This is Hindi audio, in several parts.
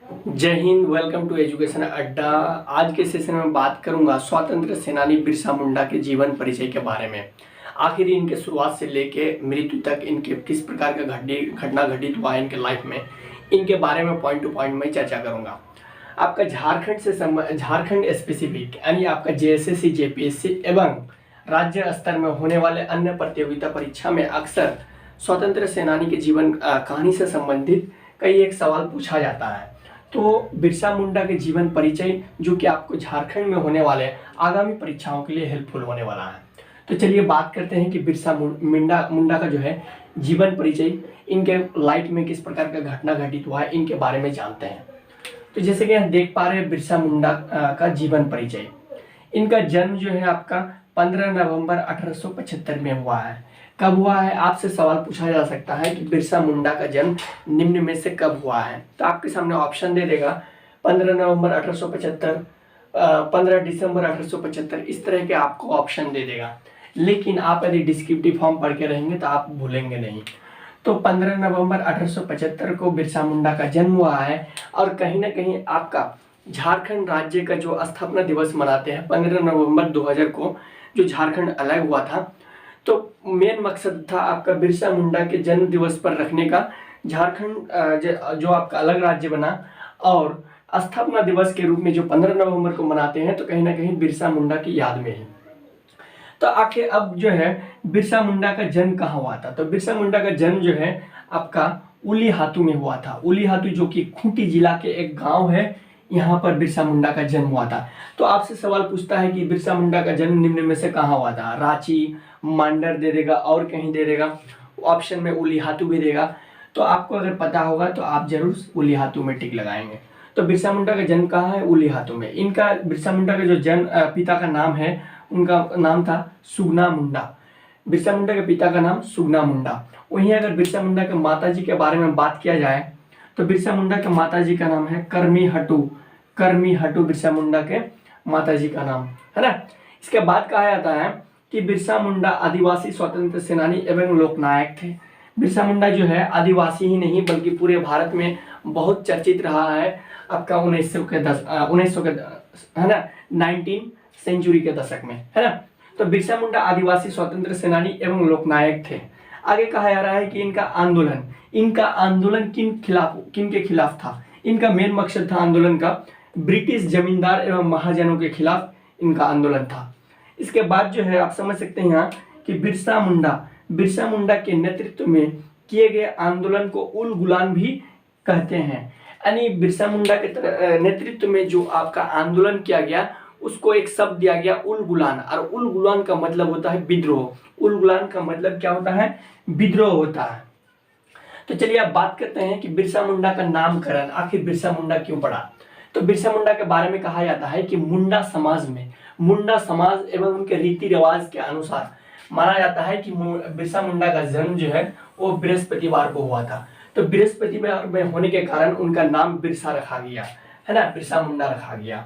जय हिंद। वेलकम टू एजुकेशन अड्डा। आज के सेशन में बात करूंगा स्वतंत्र सेनानी बिरसा मुंडा के जीवन परिचय के बारे में। आखिर इनके शुरुआत से लेके मृत्यु तक इनके किस प्रकार का घटना घटित हुआ है इनके लाइफ में, इनके बारे में पॉइंट टू पॉइंट मैं चर्चा करूंगा। आपका झारखंड स्पेसिफिक यानी आपका जेएसएससी, जेपीएससी एवं राज्य स्तर में होने वाले अन्य प्रतियोगिता परीक्षा में अक्सर स्वतंत्र सेनानी के जीवन कहानी से संबंधित कई एक सवाल पूछा जाता है। तो बिरसा मुंडा के जीवन परिचय जो कि आपको झारखंड में होने वाले आगामी परीक्षाओं के लिए हेल्पफुल होने वाला है। तो चलिए बात करते हैं कि बिरसा मुंडा का जो है जीवन परिचय, इनके लाइफ में किस प्रकार का घटना घटित हुआ है, इनके बारे में जानते हैं। तो जैसे कि हम देख पा रहे हैं बिरसा मुंडा का जीवन परिचय। इनका जन्म जो है आपका 15 नवंबर 1875 में हुआ है। कब हुआ है, आपसे सवाल पूछा जा सकता है कि बिरसा मुंडा का जन्म निम्न में से कब हुआ है। तो आपके सामने ऑप्शन दे देगा 15 नवंबर 1875, 15 दिसंबर 1875, इस तरह के आपको ऑप्शन दे देगा। लेकिन आप यदि डिस्क्रिप्टिव फॉर्म पढ़ के रहेंगे तो आप भूलेंगे नहीं। तो 15 नवंबर 1875 को बिरसा मुंडा का जन्म हुआ है। और कहीं ना कहीं आपका झारखंड राज्य का जो स्थापना दिवस मनाते हैं 15 नवंबर 2000 को, जो झारखंड अलग हुआ था, तो मेन मकसद था आपका बिरसा मुंडा के जन्म दिवस पर रखने का। झारखंड जो आपका अलग राज्य बना और स्थापना दिवस के रूप में जो 15 नवंबर को मनाते हैं, तो कहीं ना कहीं बिरसा मुंडा की याद में ही। तो आखिर अब जो है बिरसा मुंडा का जन्म कहाँ हुआ था। तो बिरसा मुंडा का जन्म जो है आपका उलीहातू में हुआ था। उलीहातू जो कि खूंटी जिला के एक गांव है, यहाँ पर बिरसा मुंडा का जन्म हुआ था। तो आपसे सवाल पूछता है कि बिरसा मुंडा का जन्म निम्न में से कहाँ हुआ था। रांची, मांडर दे देगा और कहीं दे देगा, ऑप्शन में उलीहातू भी देगा। तो आपको अगर पता होगा तो आप जरूर उलीहातू में टिक लगाएंगे। तो बिरसा मुंडा का जन्म कहाँ है, उलीहातू में। इनका बिरसा मुंडा का जो जन्म पिता का नाम है, उनका नाम था सुगना मुंडा। बिरसा मुंडा के पिता का नाम सुगना मुंडा। वहीं अगर बिरसा मुंडा के माता जी के बारे में बात किया जाए तो बिरसा मुंडा के माता जी का नाम है करमी हटू। करमी हटू बिरसा मुंडा के माता जी का नाम है ना। इसके बाद कहा जाता है कि बिरसा मुंडा आदिवासी स्वतंत्र सेनानी एवं लोकनायक थे। बिरसा मुंडा जो है आदिवासी ही नहीं बल्कि पूरे भारत में बहुत चर्चित रहा है। आपका 1900 के है ना, 19 सेंचुरी के दशक में, है ना। तो बिरसा मुंडा आदिवासी स्वतंत्र सेनानी एवं लोकनायक थे। आगे कहा जा रहा है कि इनका आंदोलन किन के खिलाफ था। इनका मेन मकसद था आंदोलन का ब्रिटिश जमींदार एवं महाजनों के खिलाफ इनका आंदोलन था। इसके बाद जो है आप समझ सकते हैं यहाँ कि बिरसा मुंडा के नेतृत्व में किए गए आंदोलन को उल गुलान भी कहते हैं। यानी बिरसा मुंडा के नेतृत्व में जो आपका आंदोलन किया गया उसको एक शब्द दिया गया उल गुलान। और उल गुलान का मतलब होता है विद्रोह। उल गुलान का मतलब क्या होता है, विद्रोह होता है। तो चलिए अब बात करते हैं कि बिरसा मुंडा का नामकरण, आखिर बिरसा मुंडा क्यों पड़ा। तो बिरसा मुंडा के बारे में कहा जाता है कि मुंडा समाज एवं उनके रीति रिवाज के अनुसार माना जाता है कि बिरसा मुंडा का जन्म जो है वो बृहस्पतिवार को हुआ था। तो बृहस्पतिवार में होने के कारण उनका नाम बिरसा रखा गया, है ना, बिरसा मुंडा रखा गया।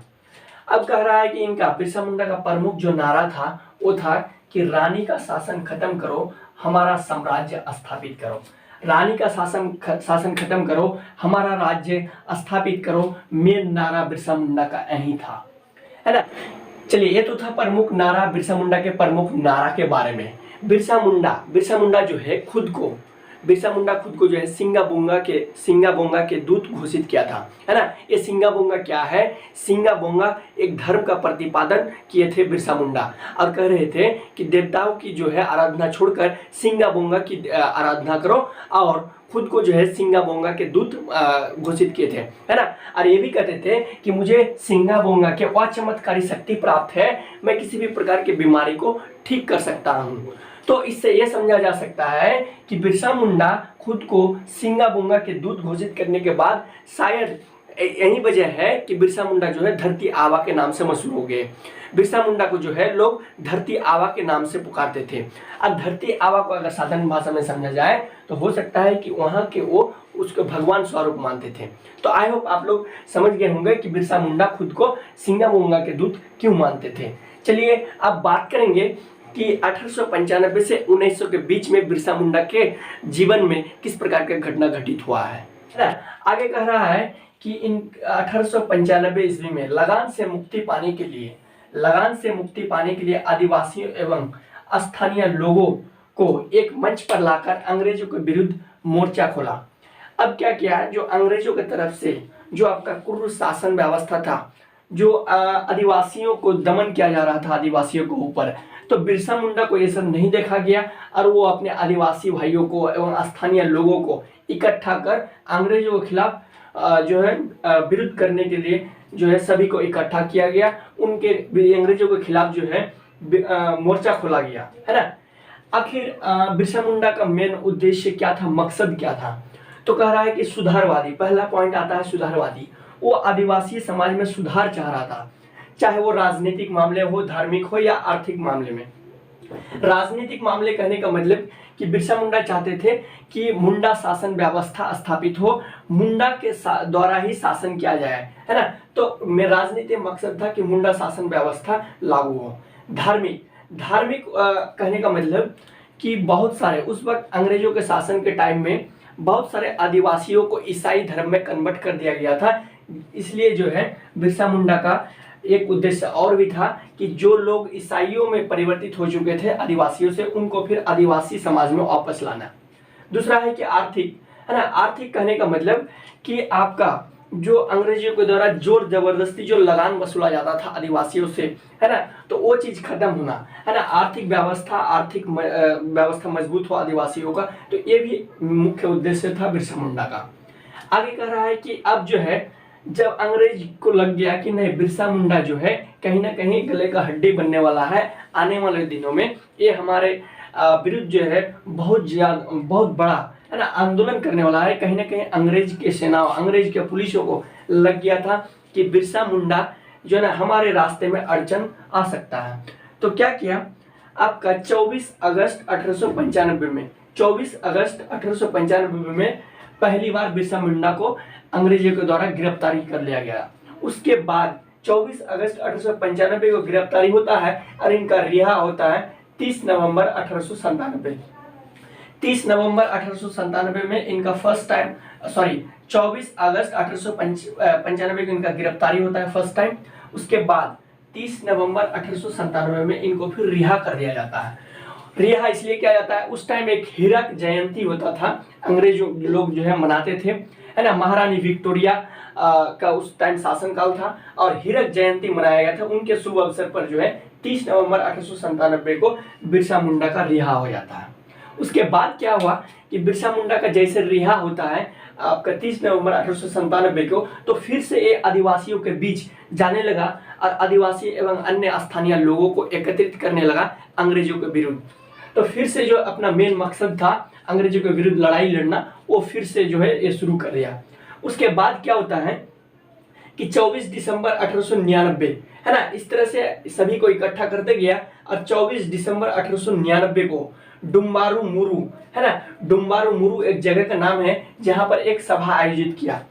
अब कह रहा है कि इनका बिरसा मुंडा का प्रमुख जो नारा था वो था कि रानी का शासन खत्म करो, हमारा साम्राज्य स्थापित करो। रानी का शासन खत्म करो, हमारा राज्य स्थापित करो। मेन नारा बिरसा मुंडा का यही था, है ना। चलिए ये तो था प्रमुख नारा, बिरसा मुंडा के प्रमुख नारा के बारे में। बिरसा मुंडा जो है बिरसा मुंडा खुद को जो है सिंगा बोंगा के दूत घोषित किया था, है ना। ये सिंगा बोंगा क्या है, सिंगा बोंगा एक धर्म का प्रतिपादन किए थे बिरसा मुंडा और कह रहे थे कि देवताओं की जो है आराधना छोड़कर सिंगा बोंगा की आराधना करो, और खुद को जो है सिंगा बोंगा के दूत घोषित किए थे, है ना। और ये भी कहते थे कि मुझे सिंगा बोंगा के अचमत्कारी शक्ति प्राप्त है, मैं किसी भी प्रकार की बीमारी को ठीक कर सकता हूँ। तो इससे यह समझा जा सकता है कि बिरसा मुंडा खुद को सिंगा बोंगा के दूत घोषित करने के बाद शायद यही वजह है कि बिरसा मुंडा जो है धरती आबा के नाम से मशहूर हो गए। बिरसा मुंडा को जो है लोग धरती आबा के नाम से पुकारते थे। अब धरती आबा को अगर साधारण भाषा में समझा जाए तो हो सकता है कि वहाँ के वो उसको भगवान स्वरूप मानते थे। तो आई होप आप लोग समझ गए होंगे कि बिरसा मुंडा खुद को सिंगा बोंगा के दूत क्यों मानते थे। चलिए अब बात करेंगे कि 1895 से 1900 के बीच में बिरसा मुंडा के जीवन में किस प्रकार का घटना घटित हुआ है ना। आगे कह रहा है कि इन 1895 ईस्वी में लगान से मुक्ति पाने के लिए आदिवासियों एवं स्थानीय लोगों को एक मंच पर लाकर अंग्रेजों के विरुद्ध मोर्चा खोला। अब क्या किया है, जो अंग्रेजों की तरफ से जो आपका कुर्र शासन व्यवस्था था, जो आदिवासियों को दमन किया जा रहा था आदिवासियों के ऊपर, तो बिरसा मुंडा को ये सब नहीं देखा गया और वो अपने आदिवासी भाइयों को एवं स्थानीय लोगों को इकट्ठा कर अंग्रेजों के खिलाफ जो है विरुद्ध करने के लिए जो है सभी को इकट्ठा किया गया। उनके अंग्रेजों के खिलाफ जो है मोर्चा खोला गया, है ना। आखिर बिरसा मुंडा का मेन उद्देश्य क्या था, मकसद क्या था? तो कह रहा है कि सुधारवादी, पहला पॉइंट आता है सुधारवादी। वो आदिवासी समाज में सुधार चाह रहा था, चाहे वो राजनीतिक मामले हो, धार्मिक हो या आर्थिक मामले में। राजनीतिक मामले कहने का मतलब कि बिरसा मुंडा चाहते थे कि मुंडा शासन व्यवस्था स्थापित हो, मुंडा के द्वारा ही शासन किया जाए, है ना। तो मेरा राजनीतिक मकसद था कि मुंडा शासन व्यवस्था लागू हो। धार्मिक कहने का मतलब कि बहुत सारे उस वक्त अंग्रेजों के शासन के टाइम में बहुत सारे आदिवासियों को ईसाई धर्म में कन्वर्ट कर दिया गया था। इसलिए जो है बिरसा मुंडा का एक उद्देश्य और भी था कि जो लोग ईसाइयों में परिवर्तित हो चुके थे आदिवासियों से, उनको फिर आदिवासी समाज में वापस लाना। दूसरा है कि आर्थिक, है ना। आर्थिक कहने का मतलब कि आपका जो अंग्रेजों के द्वारा जोर जबरदस्ती जो लगान वसूला जाता था आदिवासियों से, है ना, तो वो चीज खत्म होना, है ना। आर्थिक व्यवस्था मजबूत हो आदिवासियों का, तो ये भी मुख्य उद्देश्य था बिरसा मुंडा का। आगे कह रहा है कि अब जो है जब अंग्रेज को लग गया कि नहीं, बिरसा मुंडा जो है कहीं ना कहीं गले का हड्डी बनने वाला है, आने वाले दिनों में ये हमारे विरुद्ध जो है बहुत बड़ा, है ना, आंदोलन करने वाला है। कहीं ना कहीं अंग्रेज के सेनाओं, अंग्रेज के पुलिसों को लग गया था कि बिरसा मुंडा जो है ना हमारे रास्ते में अड़चन आ सकता है। तो क्या किया, आपका 24 अगस्त 1895 में पहली बार बिरसा मुंडा को अंग्रेजों के द्वारा गिरफ्तारी कर लिया गया। उसके बाद 24 अगस्त 1895 को गिरफ्तारी होता है और इनका रिहा होता है 30 नवंबर 1897। 30 नवंबर 1897 में इनका 24 अगस्त 1895 को इनका गिरफ्तारी होता है फर्स्ट टाइम। उसके बाद 30 नवंबर 1897 में इनको फिर रिहा कर दिया जाता है। रिहा इसलिए किया जाता है, उस टाइम एक हीरक जयंती होता था, अंग्रेजों लोग जो है मनाते थे, है ना। महारानी विक्टोरिया का उस टाइम शासनकाल था और हीरक जयंती मनाया गया था। उनके शुभ अवसर पर जो है 30 नवंबर 1897 को बिरसा मुंडा का रिहा हो जाता है। उसके बाद क्या हुआ कि बिरसा मुंडा का जैसे रिहा होता है आपका 30 नवंबर 1897 को, तो फिर से ये आदिवासियों के बीच जाने लगा और आदिवासी एवं अन्य स्थानीय लोगों को एकत्रित करने लगा अंग्रेजों के विरुद्ध। तो फिर से जो अपना मेन मकसद था अंग्रेजों के विरुद्ध लड़ाई लड़ना, वो फिर से जो है ये शुरू कर दिया। उसके बाद क्या होता है कि 24 दिसंबर 1899, है ना, इस तरह से सभी को इकट्ठा करते गया और 24 दिसंबर 1899 को डुम्बारू मुरू, है ना, डुम्बारू मुरू एक जगह का नाम है जहां पर एक सभा आयोजित किया।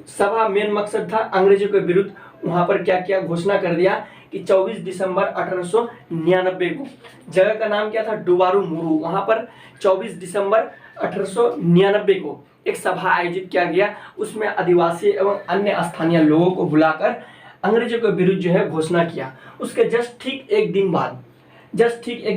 सभा मेन मकसद था अंग्रेजों के विरुद्ध, वहां पर क्या किया, घोषणा कर दिया कि 24 दिसंबर 1899 को, जगह का नाम क्या था, डुबारू मुरू, वहां पर 24 दिसंबर 1899 को एक सभा आयोजित किया गया। उसमें आदिवासी एवं अन्य स्थानीय लोगों को बुलाकर अंग्रेजों के विरुद्ध जो है घोषणा किया। उसके जस्ट ठीक एक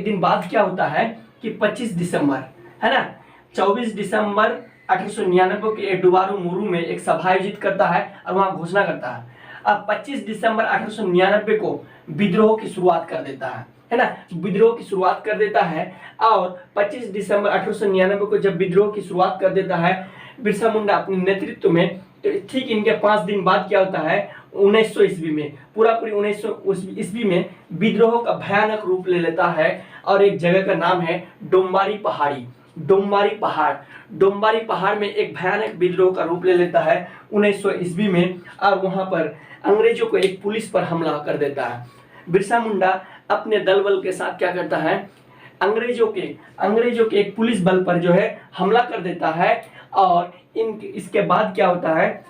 दिन बाद क्या होता है कि 25 दिसंबर, है ना, 24 दिसंबर 1899 के डुबारू मुरू में एक सभा आयोजित करता है और वहां घोषणा करता है। अब 25 दिसंबर 1899 को विद्रोह की शुरुआत कर देता है ना, विद्रोह की शुरुआत कर देता है। और 25 दिसंबर 1899 को जब विद्रोह की शुरुआत कर देता है बिरसा मुंडा अपने नेतृत्व में, तो ठीक इनके 5 दिन बाद क्या होता है, 1900 ईस्वी में, पूरी 1900 ईस्वी में विद्रोह का भयानक रूप ले लेता है और एक जगह का नाम है डोम्बारी पहाड़ में एक भयानक विद्रोह का रूप ले लेता है 1900 ईस्वी में। और वहां पर अंग्रेजों को एक पुलिस पर हमला कर देता है। बिरसा मुंडा अपने दल बल के साथ क्या करता है, अंग्रेजों के एक पुलिस बल पर जो है हमला कर देता है। और इसके बाद क्या होता है,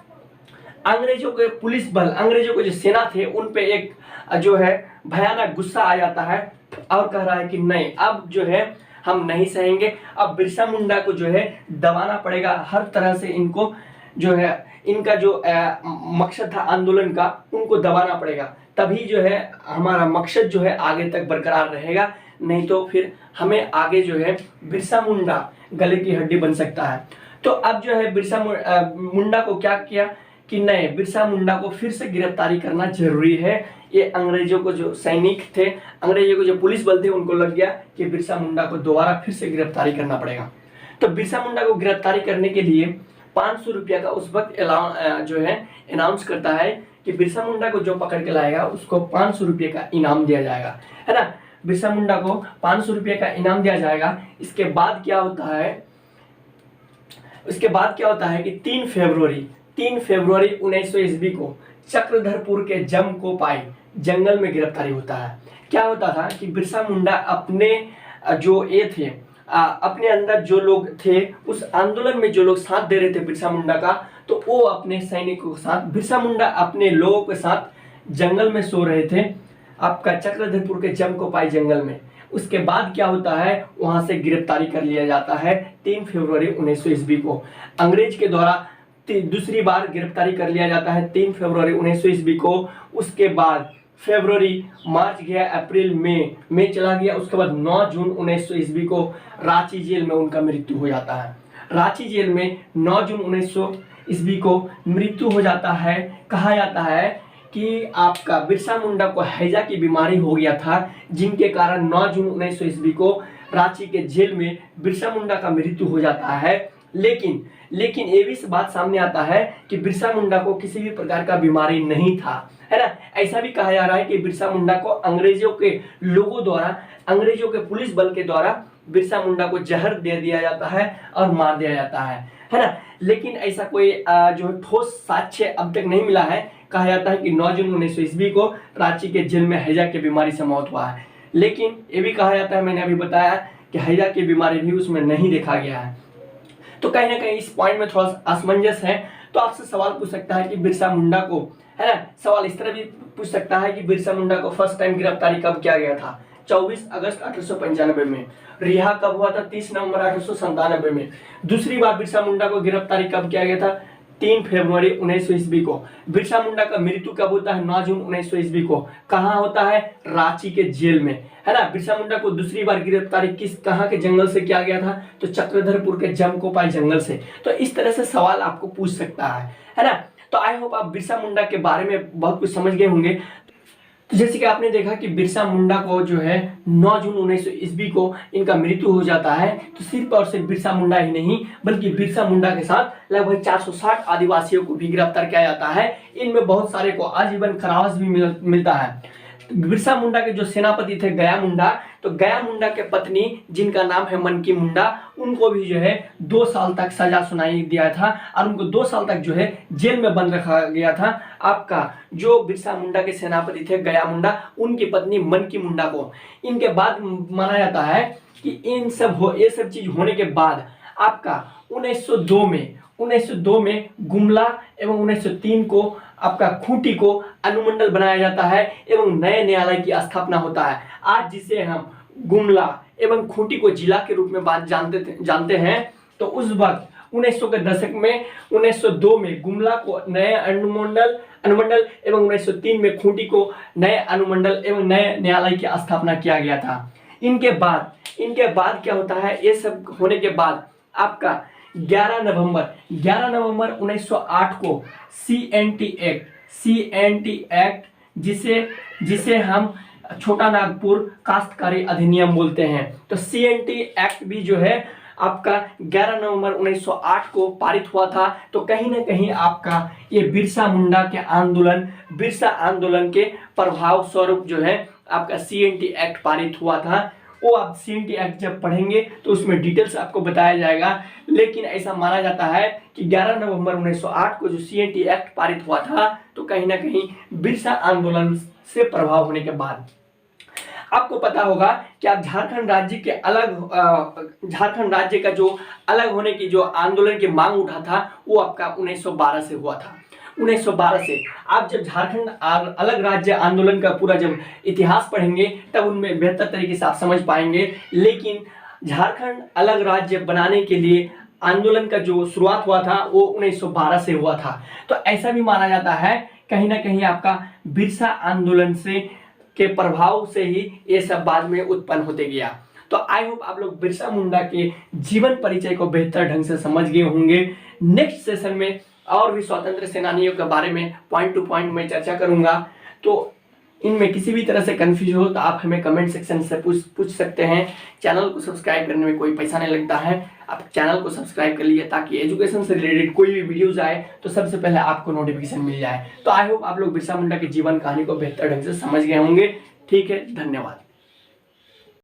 अंग्रेजों के पुलिस बल, अंग्रेजों के जो सेना थे उन पे एक जो है भयानक गुस्सा आ जाता है और कह रहा है कि नहीं, अब जो है हम नहीं सहेंगे, अब बिरसा मुंडा को जो है दबाना पड़ेगा, हर तरह से इनको जो है इनका जो मकसद था आंदोलन का, उनको दबाना पड़ेगा, तभी जो है हमारा मकसद जो है आगे तक बरकरार रहेगा। नहीं तो फिर हमें आगे जो है बिरसा मुंडा गले की हड्डी बन सकता है। तो अब जो है बिरसा मुंडा को क्या किया कि नहीं, बिरसा मुंडा को फिर से गिरफ्तारी करना जरूरी है। ये अंग्रेजों को जो सैनिक थे, अंग्रेजों को जो पुलिस बल थे, उनको लग गया कि बिरसा मुंडा को दोबारा फिर से गिरफ्तारी करना पड़ेगा। तो बिरसा मुंडा को गिरफ्तारी करने के लिए 500 रुपया का उस वक्त जो है अनाउंस करता है कि बिरसा मुंडा को जो पकड़ के लाएगा उसको 500 रुपये का इनाम दिया जाएगा, है ना। बिरसा मुंडा को 500 रुपये का इनाम दिया जाएगा। इसके बाद क्या होता है कि 3 फरवरी 1900 ईस्वी को चक्रधरपुर के जमकोपाई जंगल में गिरफ्तारी होता है। क्या होता था कि बिरसा मुंडा अपने जो ये थे अपने अंदर जो लोग थे, उस आंदोलन में जो लोग साथ दे रहे थे बिरसा मुंडा का, तो वो अपने सैनिकों के साथ, बिरसा मुंडा अपने लोगों के साथ जंगल में सो रहे थे, आपका चक्रधरपुर के जमकोपाई जंगल में। उसके बाद क्या होता है, वहां से गिरफ्तारी कर लिया जाता है 3 फरवरी 1900 ईस्वी को। अंग्रेज के द्वारा दूसरी बार गिरफ्तारी कर लिया जाता है 3 फरवरी 1900 ईस्वी को। उसके बाद फरवरी, मार्च गया, अप्रैल, मई चला गया। उसके बाद 9 जून 1900 ईस्वी को रांची जेल में उनका मृत्यु हो जाता है। रांची जेल में 9 जून 1900 ईस्वी को मृत्यु हो जाता है। कहा जाता है कि आपका बिरसा मुंडा को हैजा की बीमारी हो गया था, जिनके कारण 9 जून 1900 ईस्वी को रांची के जेल में बिरसा मुंडा का मृत्यु हो जाता है। लेकिन ये भी बात सामने आता है कि बिरसा मुंडा को किसी भी प्रकार का बीमारी नहीं था, है ना। ऐसा भी कहा जा रहा है कि बिरसा मुंडा को अंग्रेजों के लोगों द्वारा, अंग्रेजों के पुलिस बल के द्वारा बिरसा मुंडा को जहर दे दिया जाता है और मार दिया जाता है ना। लेकिन ऐसा कोई जो ठोस साक्ष्य अब तक नहीं मिला है। कहा जाता है कि 9 जून 1900 ईस्वी को रांची के जेल में हैजा की बीमारी से मौत हुआ है। लेकिन ये भी कहा जाता है, मैंने अभी बताया कि हैजा की बीमारी भी उसमें नहीं देखा गया है। तो कहीं ना कहीं इस पॉइंट में थोड़ा सा असमंजस है। तो आपसे सवाल पूछ सकता है कि बिरसा मुंडा को, है ना, सवाल इस तरह भी पूछ सकता है कि बिरसा मुंडा को फर्स्ट टाइम गिरफ्तारी कब किया गया था? 24 अगस्त 1895 में। रिहा कब हुआ था? 30 नवंबर 1897 में। दूसरी बार बिरसा मुंडा को गिरफ्तारी कब किया गया था? 3 फरवरी 1900 ईस्वी को। बिरसा मुंडा का मृत्यु कब होता है? 9 जून 1900 ईस्वी को। कहाँ होता है? रांची के जेल में, है ना। बिरसा मुंडा को दूसरी बार गिरफ्तारी कहाँ के जंगल से किया गया था? तो चक्रधरपुर के जमकोपाई जंगल से। तो इस तरह से सवाल आपको पूछ सकता है ना। तो आई होप आप बिरसा मुंडा के बारे में बहुत कुछ समझ गए होंगे। तो जैसे कि आपने देखा कि बिरसा मुंडा को जो है 9 जून 1900 ईस्वी को इनका मृत्यु हो जाता है। तो सिर्फ और सिर्फ बिरसा मुंडा ही नहीं, बल्कि बिरसा मुंडा के साथ लगभग 460 आदिवासियों को भी गिरफ्तार किया जाता है। इनमें बहुत सारे को आजीवन कारावास भी मिलता है। बिरसा मुंडा के जो सेनापति थे गया मुंडा, तो गया मुंडा के पत्नी जिनका नाम है मनकी मुंडा, उनको भी जो है 2 साल तक सजा सुनाई दिया था और उनको 2 साल तक जो है जेल में बंद रखा गया था। आपका जो बिरसा मुंडा के सेनापति थे गया मुंडा, उनकी पत्नी मनकी मुंडा को। इनके बाद माना जाता है कि ये सब चीज होने के बाद आपका 1902 में गुमला एवं 1903 को आपका खूंटी को अनुमंडल बनाया जाता है एवं नए न्यायालय की स्थापना होता है। आज जिसे हम गुमला एवं खूंटी को जिला के रूप में जानते हैं, तो उस वक्त 1900 के दशक में 1902 में गुमला को नए अनुमंडल एवं 1903 में खूंटी को नए अनुमंडल एवं नए न्यायालय की स्थापना किया गया था। इनके बाद क्या होता है, ये सब होने के बाद आपका 11 नवंबर 1908 को CNT एक्ट जिसे हम छोटा नागपुर काश्तकारी अधिनियम बोलते हैं, तो CNT एक्ट भी जो है आपका 11 नवंबर 1908 को पारित हुआ था। तो कहीं ना कहीं आपका ये बिरसा मुंडा के आंदोलन के प्रभाव स्वरूप जो है आपका CNT एक्ट पारित हुआ था। वो आप CNT एक्ट जब पढ़ेंगे तो उसमें डिटेल्स आपको बताया जाएगा। लेकिन ऐसा माना जाता है कि 11 नवंबर 1908 को जो CNT एक्ट पारित हुआ था, तो कहीं ना कहीं बिरसा आंदोलन से प्रभाव होने के बाद आपको पता होगा कि आप झारखंड राज्य का जो अलग होने की जो आंदोलन की मांग उठा था, वो आपका 1912 से हुआ था। 1912 से आप जब झारखंड अलग राज्य आंदोलन का पूरा जब इतिहास पढ़ेंगे, तब उनमें बेहतर तरीके से आप समझ पाएंगे। लेकिन झारखंड अलग राज्य बनाने के लिए आंदोलन का जो शुरुआत हुआ था वो 1912 से हुआ था। तो ऐसा भी माना जाता है कहीं ना कहीं आपका बिरसा आंदोलन से के प्रभाव से ही ये सब बाद में उत्पन्न होते गया। तो आई होप आप लोग बिरसा मुंडा के जीवन परिचय को बेहतर ढंग से समझ गए होंगे। नेक्स्ट सेशन में और भी स्वतंत्र सेनानियों के बारे में पॉइंट टू पॉइंट में चर्चा करूंगा। तो इनमें किसी भी तरह से कंफ्यूज हो तो आप हमें कमेंट सेक्शन से पूछ सकते हैं। चैनल को सब्सक्राइब करने में कोई पैसा नहीं लगता है, आप चैनल को सब्सक्राइब कर लीजिए ताकि एजुकेशन से रिलेटेड कोई भी वीडियोज आए तो सबसे पहले आपको नोटिफिकेशन मिल जाए। तो आई होप आप लोग बिरसा मुंडा के जीवन कहानी को बेहतर ढंग से समझ गए होंगे। ठीक है, धन्यवाद।